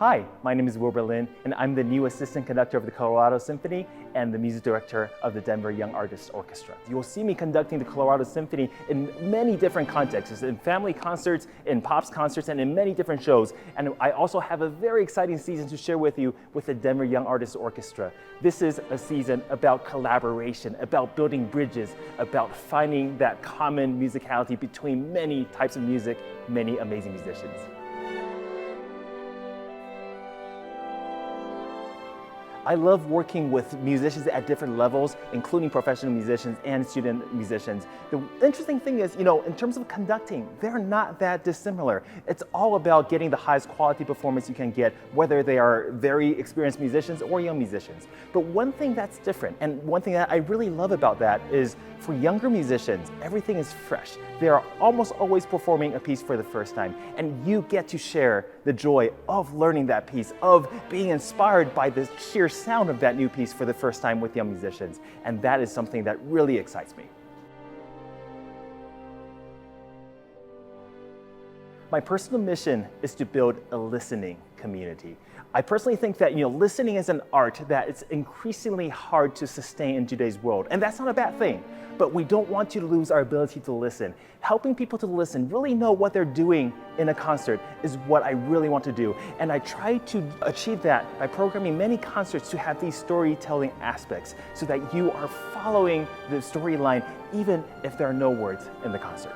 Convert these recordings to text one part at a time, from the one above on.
Hi, my name is Wilbur Lin, and I'm the new assistant conductor of the Colorado Symphony and the music director of the Denver Young Artists Orchestra. You'll see me conducting the Colorado Symphony in many different contexts, in family concerts, in pops concerts, and in many different shows. And I also have a very exciting season to share with you with the Denver Young Artists Orchestra. This is a season about collaboration, about building bridges, about finding that common musicality between many types of music, many amazing musicians. I love working with musicians at different levels, including professional musicians and student musicians. The interesting thing is, in terms of conducting, they're not that dissimilar. It's all about getting the highest quality performance you can get, whether they are very experienced musicians or young musicians. But one thing that's different, and one thing that I really love about that is, for younger musicians, everything is fresh. They are almost always performing a piece for the first time, and you get to share the joy of learning that piece, of being inspired by the sheer sound of that new piece for the first time with young musicians. And that is something that really excites me. My personal mission is to build a listening community. I personally think that listening is an art that it's increasingly hard to sustain in today's world, and that's not a bad thing. But we don't want to lose our ability to listen. Helping people to listen, really know what they're doing in a concert, is what I really want to do. And I try to achieve that by programming many concerts to have these storytelling aspects, so that you are following the storyline even if there are no words in the concert.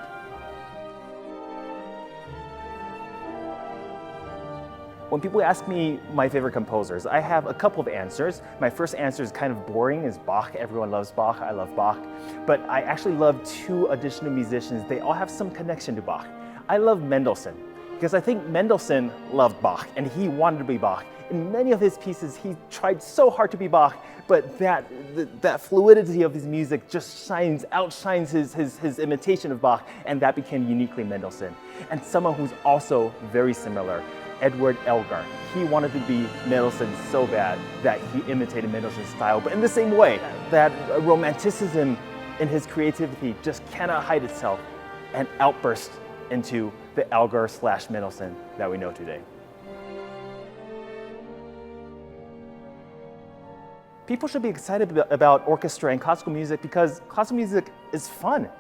When people ask me my favorite composers, I have a couple of answers. My first answer is kind of boring, is Bach. Everyone loves Bach, I love Bach. But I actually love two additional musicians. They all have some connection to Bach. I love Mendelssohn, because I think Mendelssohn loved Bach, and he wanted to be Bach. In many of his pieces, he tried so hard to be Bach, but that fluidity of his music just outshines his imitation of Bach, and that became uniquely Mendelssohn. And someone who's also very similar, Edward Elgar. He wanted to be Mendelssohn so bad that he imitated Mendelssohn's style, but in the same way, that romanticism in his creativity just cannot hide itself and outburst into the Elgar/Mendelssohn that we know today. People should be excited about orchestra and classical music because classical music is fun.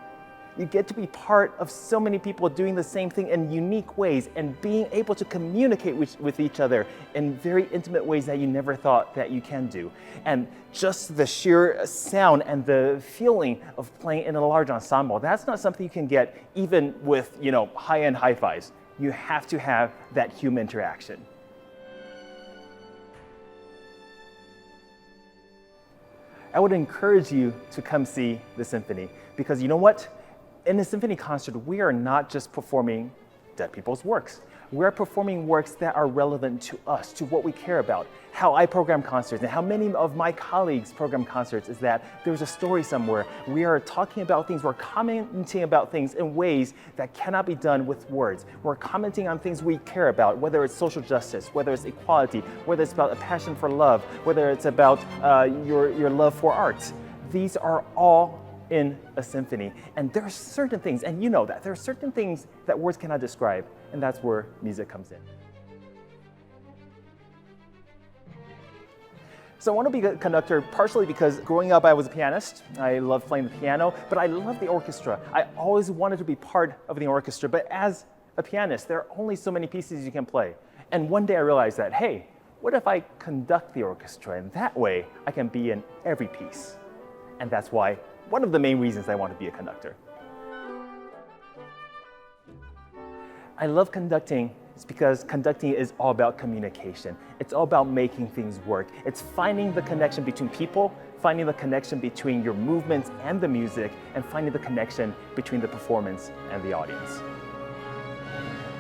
You get to be part of so many people doing the same thing in unique ways and being able to communicate with each other in very intimate ways that you never thought that you can do. And just the sheer sound and the feeling of playing in a large ensemble, that's not something you can get even with high-end hi-fis. You have to have that human interaction. I would encourage you to come see the symphony, because you know what? In a symphony concert, we are not just performing dead people's works. We're performing works that are relevant to us, to what we care about. How I program concerts and how many of my colleagues program concerts is that there's a story somewhere. We are talking about things, we're commenting about things in ways that cannot be done with words. We're commenting on things we care about, whether it's social justice, whether it's equality, whether it's about a passion for love, whether it's about your love for art. These are all in a symphony. And there are certain things, and you know that, there are certain things that words cannot describe, and that's where music comes in. So I want to be a conductor partially because growing up I was a pianist. I loved playing the piano, but I love the orchestra. I always wanted to be part of the orchestra, but as a pianist, there are only so many pieces you can play. And one day I realized that, hey, what if I conduct the orchestra, and that way I can be in every piece. And that's why one of the main reasons I want to be a conductor. I love conducting because conducting is all about communication. It's all about making things work. It's finding the connection between people, finding the connection between your movements and the music, and finding the connection between the performance and the audience.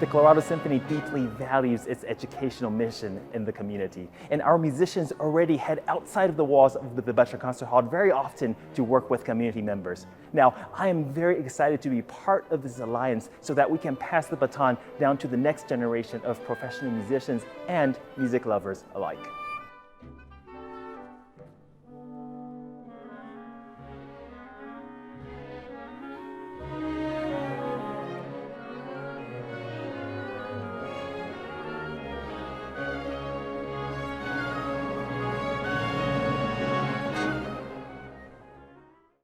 The Colorado Symphony deeply values its educational mission in the community, and our musicians already head outside of the walls of the Butler Concert Hall very often to work with community members. Now, I am very excited to be part of this alliance so that we can pass the baton down to the next generation of professional musicians and music lovers alike.